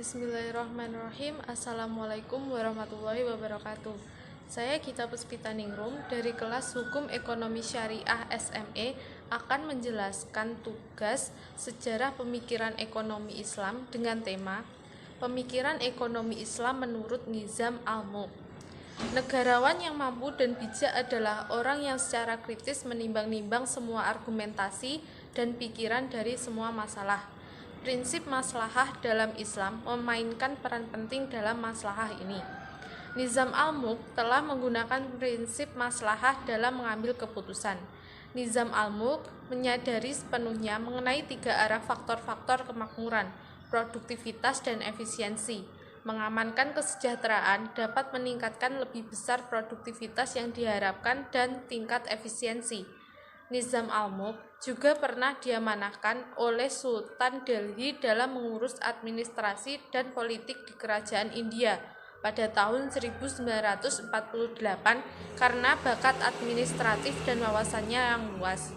Bismillahirrahmanirrahim. Assalamualaikum warahmatullahi wabarakatuh. Saya Gita Puspitaningrum dari kelas Hukum Ekonomi Syariah SME akan menjelaskan tugas sejarah pemikiran ekonomi Islam dengan tema Pemikiran Ekonomi Islam menurut Nizam al-Mulk. Negarawan yang mampu dan bijak adalah orang yang secara kritis menimbang-nimbang semua argumentasi dan pikiran dari semua masalah. Prinsip maslahah dalam Islam memainkan peran penting dalam maslahah ini. Nizam al-Mulk telah menggunakan prinsip maslahah dalam mengambil keputusan. Nizam al-Mulk menyadari sepenuhnya mengenai tiga arah faktor-faktor kemakmuran, produktivitas, dan efisiensi. Mengamankan kesejahteraan dapat meningkatkan lebih besar produktivitas yang diharapkan dan tingkat efisiensi. Nizam al-Mulk juga pernah diamanahkan oleh Sultan Delhi dalam mengurus administrasi dan politik di kerajaan India pada tahun 1948 karena bakat administratif dan wawasannya yang luas.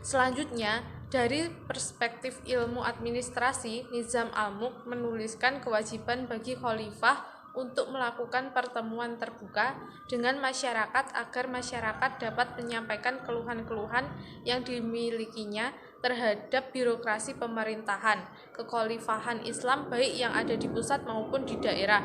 Selanjutnya, dari perspektif ilmu administrasi, Nizam al-Mulk menuliskan kewajiban bagi khalifah untuk melakukan pertemuan terbuka dengan masyarakat agar masyarakat dapat menyampaikan keluhan-keluhan yang dimilikinya terhadap birokrasi pemerintahan, kekhalifahan Islam baik yang ada di pusat maupun di daerah.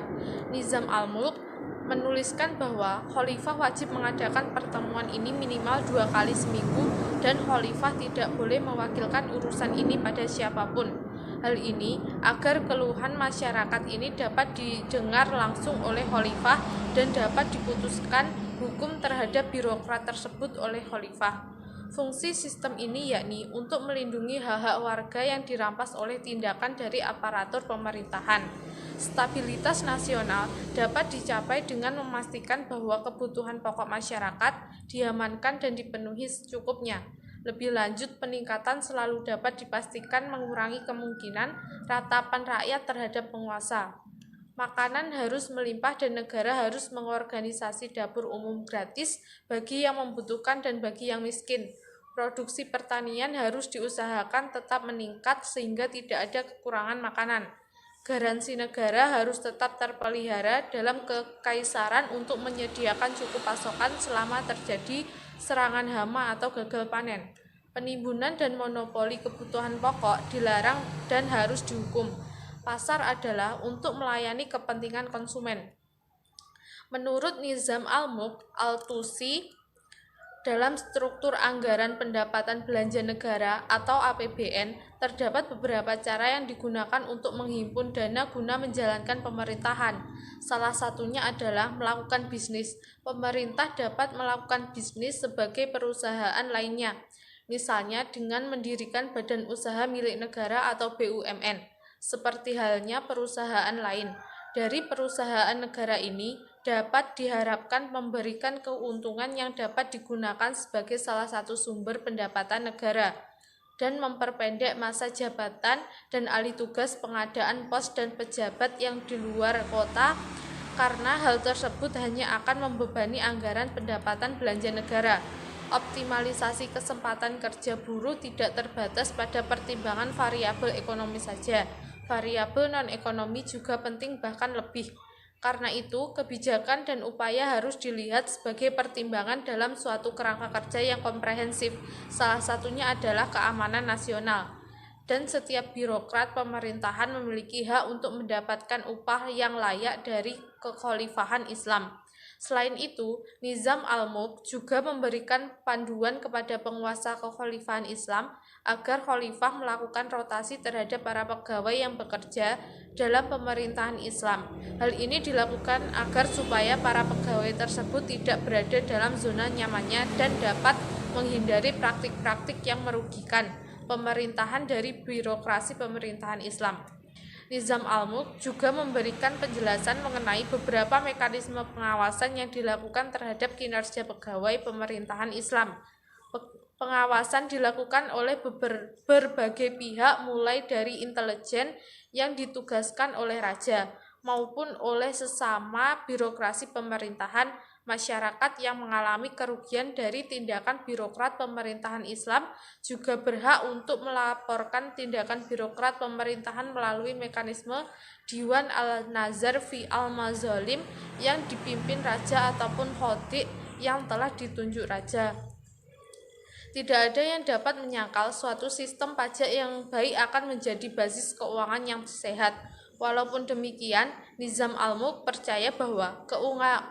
Nizam al-Mulk menuliskan bahwa khalifah wajib mengadakan pertemuan ini minimal 2 kali seminggu dan khalifah tidak boleh mewakilkan urusan ini pada siapapun. Hal ini agar keluhan masyarakat ini dapat didengar langsung oleh khalifah dan dapat diputuskan hukum terhadap birokrat tersebut oleh khalifah. Fungsi sistem ini yakni untuk melindungi hak-hak warga yang dirampas oleh tindakan dari aparatur pemerintahan. Stabilitas nasional dapat dicapai dengan memastikan bahwa kebutuhan pokok masyarakat diamankan dan dipenuhi secukupnya. Lebih lanjut, peningkatan selalu dapat dipastikan mengurangi kemungkinan ratapan rakyat terhadap penguasa. Makanan harus melimpah dan negara harus mengorganisasi dapur umum gratis bagi yang membutuhkan dan bagi yang miskin. Produksi pertanian harus diusahakan tetap meningkat sehingga tidak ada kekurangan makanan. Garansi negara harus tetap terpelihara dalam kekaisaran untuk menyediakan cukup pasokan selama terjadi serangan hama atau gagal panen. Penimbunan dan monopoli kebutuhan pokok dilarang dan harus dihukum. Pasar adalah untuk melayani kepentingan konsumen. Menurut Nizam al-Mulk al-Tusi, dalam struktur anggaran pendapatan belanja negara atau APBN, terdapat beberapa cara yang digunakan untuk menghimpun dana guna menjalankan pemerintahan. Salah satunya adalah melakukan bisnis. Pemerintah dapat melakukan bisnis sebagai perusahaan lainnya, misalnya dengan mendirikan badan usaha milik negara atau BUMN, seperti halnya perusahaan lain. Dari perusahaan negara ini dapat diharapkan memberikan keuntungan yang dapat digunakan sebagai salah satu sumber pendapatan negara dan memperpendek masa jabatan dan alih tugas pengadaan pos dan pejabat yang di luar kota karena hal tersebut hanya akan membebani anggaran pendapatan belanja negara. Optimalisasi kesempatan kerja buruh tidak terbatas pada pertimbangan variabel ekonomi saja. Variabel non-ekonomi juga penting bahkan lebih. Karena itu, kebijakan dan upaya harus dilihat sebagai pertimbangan dalam suatu kerangka kerja yang komprehensif. Salah satunya adalah keamanan nasional. Dan setiap birokrat pemerintahan memiliki hak untuk mendapatkan upah yang layak dari kekhalifahan Islam. Selain itu, Nizam al-Mulk juga memberikan panduan kepada penguasa kekhalifahan Islam agar khalifah melakukan rotasi terhadap para pegawai yang bekerja dalam pemerintahan Islam. Hal ini dilakukan agar supaya para pegawai tersebut tidak berada dalam zona nyamannya dan dapat menghindari praktik-praktik yang merugikan pemerintahan dari birokrasi pemerintahan Islam. Nizam al-Mulk juga memberikan penjelasan mengenai beberapa mekanisme pengawasan yang dilakukan terhadap kinerja pegawai pemerintahan Islam. Pengawasan dilakukan oleh berbagai pihak mulai dari intelijen yang ditugaskan oleh raja maupun oleh sesama birokrasi pemerintahan, masyarakat yang mengalami kerugian dari tindakan birokrat pemerintahan Islam juga berhak untuk melaporkan tindakan birokrat pemerintahan melalui mekanisme Diwan al-Nazar fi al-Mazalim yang dipimpin raja ataupun khodi yang telah ditunjuk raja. Tidak ada yang dapat menyangkal suatu sistem pajak yang baik akan menjadi basis keuangan yang sehat. Walaupun demikian, Nizam al-Mulk percaya bahwa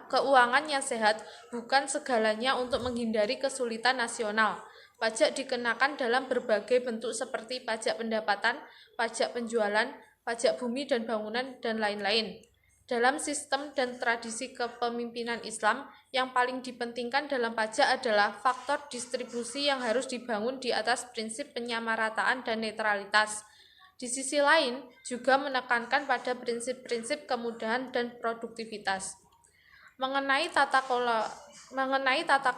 keuangan yang sehat bukan segalanya untuk menghindari kesulitan nasional. Pajak dikenakan dalam berbagai bentuk seperti pajak pendapatan, pajak penjualan, pajak bumi dan bangunan, dan lain-lain. Dalam sistem dan tradisi kepemimpinan Islam, yang paling dipentingkan dalam pajak adalah faktor distribusi yang harus dibangun di atas prinsip penyamarataan dan netralitas. Di sisi lain, juga menekankan pada prinsip-prinsip kemudahan dan produktivitas. Mengenai tata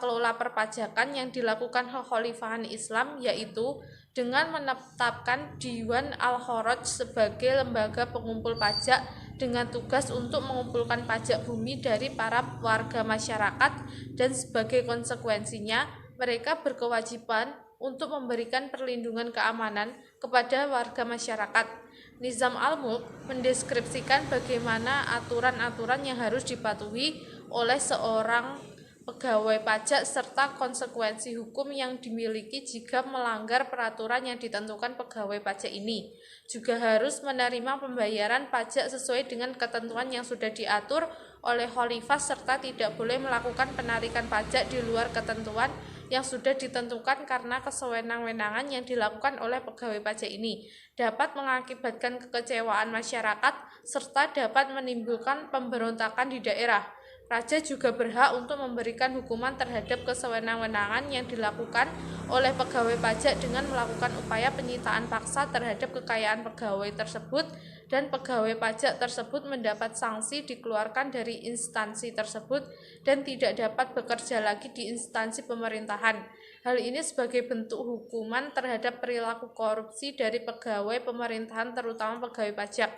kelola perpajakan yang dilakukan Kekhalifahan Islam, yaitu dengan menetapkan Diwan Al-Kharaj sebagai lembaga pengumpul pajak dengan tugas untuk mengumpulkan pajak bumi dari para warga masyarakat, dan sebagai konsekuensinya mereka berkewajiban untuk memberikan perlindungan keamanan kepada warga masyarakat. Nizam al-Mulk mendeskripsikan bagaimana aturan-aturan yang harus dipatuhi oleh seorang pegawai pajak serta konsekuensi hukum yang dimiliki jika melanggar peraturan yang ditentukan pegawai pajak ini. Juga harus menerima pembayaran pajak sesuai dengan ketentuan yang sudah diatur oleh khalifah serta tidak boleh melakukan penarikan pajak di luar ketentuan yang sudah ditentukan, karena kesewenang-wenangan yang dilakukan oleh pegawai pajak ini dapat mengakibatkan kekecewaan masyarakat serta dapat menimbulkan pemberontakan di daerah. Raja juga berhak untuk memberikan hukuman terhadap kesewenang-wenangan yang dilakukan oleh pegawai pajak dengan melakukan upaya penyitaan paksa terhadap kekayaan pegawai tersebut, dan pegawai pajak tersebut mendapat sanksi dikeluarkan dari instansi tersebut dan tidak dapat bekerja lagi di instansi pemerintahan. Hal ini sebagai bentuk hukuman terhadap perilaku korupsi dari pegawai pemerintahan, terutama pegawai pajak.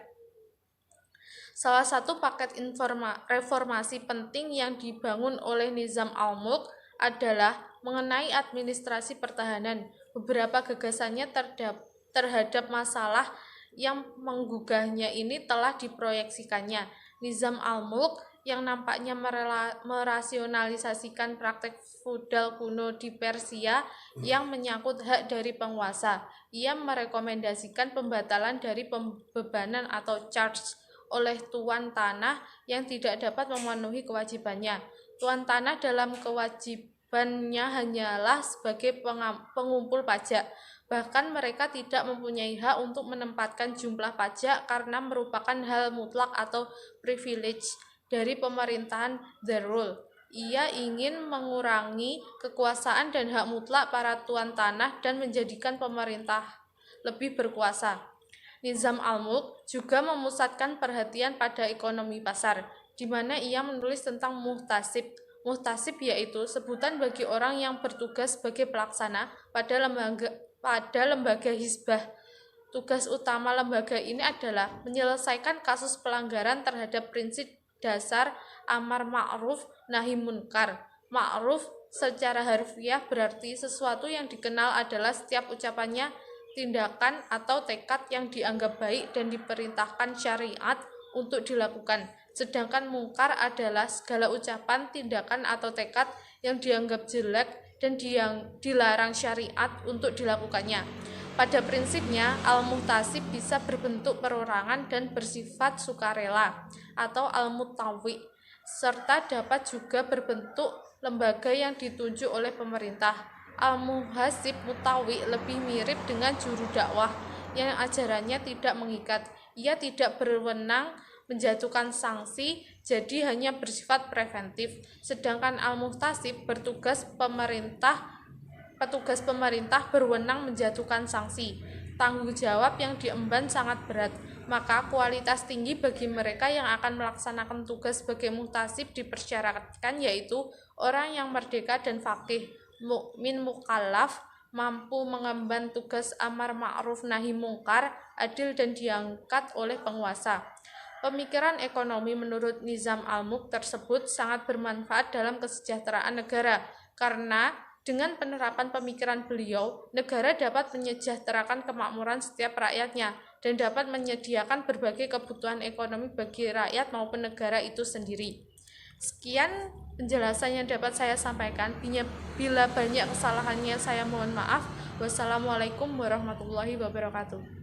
Salah satu paket reformasi penting yang dibangun oleh Nizam al-Mulk adalah mengenai administrasi pertahanan. Beberapa gagasannya terhadap masalah yang menggugahnya ini telah diproyeksikannya. Nizam al-Mulk yang nampaknya merasionalisasikan praktek feudal kuno di Persia yang menyangkut hak dari penguasa. Ia merekomendasikan pembatalan dari pembebanan atau charge oleh tuan tanah yang tidak dapat memenuhi kewajibannya. Tuan tanah dalam kewajibannya hanyalah sebagai pengumpul pajak. Bahkan mereka tidak mempunyai hak untuk menempatkan jumlah pajak karena merupakan hal mutlak atau privilege dari pemerintahan the rule. Ia ingin mengurangi kekuasaan dan hak mutlak para tuan tanah dan menjadikan pemerintah lebih berkuasa. Nizam al-Mulk juga memusatkan perhatian pada ekonomi pasar, di mana ia menulis tentang muhtasib. Muhtasib yaitu sebutan bagi orang yang bertugas sebagai pelaksana pada lembaga hizbah. Tugas utama lembaga ini adalah menyelesaikan kasus pelanggaran terhadap prinsip dasar amar ma'ruf nahi munkar. Ma'ruf secara harfiah berarti sesuatu yang dikenal adalah setiap ucapannya, tindakan atau tekad yang dianggap baik dan diperintahkan syariat untuk dilakukan. Sedangkan mungkar adalah segala ucapan, tindakan atau tekad yang dianggap jelek dan dilarang syariat untuk dilakukannya. Pada prinsipnya, al-muhtasib bisa berbentuk perorangan dan bersifat sukarela atau al-mutawwi, serta dapat juga berbentuk lembaga yang ditunjuk oleh pemerintah. Al-muhasib mutawi lebih mirip dengan juru dakwah yang ajarannya tidak mengikat. Ia tidak berwenang menjatuhkan sanksi, jadi hanya bersifat preventif. Sedangkan al-muhtasib petugas pemerintah berwenang menjatuhkan sanksi. Tanggung jawab yang diemban sangat berat, maka kualitas tinggi bagi mereka yang akan melaksanakan tugas sebagai muhtasib dipersyaratkan, yaitu orang yang merdeka dan faqih, mukmin mukallaf, mampu mengemban tugas amar ma'ruf nahi mungkar, adil dan diangkat oleh penguasa. Pemikiran ekonomi menurut Nizam Al-Mulk tersebut sangat bermanfaat dalam kesejahteraan negara, karena dengan penerapan pemikiran beliau, negara dapat menyejahterakan kemakmuran setiap rakyatnya dan dapat menyediakan berbagai kebutuhan ekonomi bagi rakyat maupun negara itu sendiri. Sekian penjelasan yang dapat saya sampaikan. Bila banyak kesalahannya, saya mohon maaf. Wassalamualaikum warahmatullahi wabarakatuh.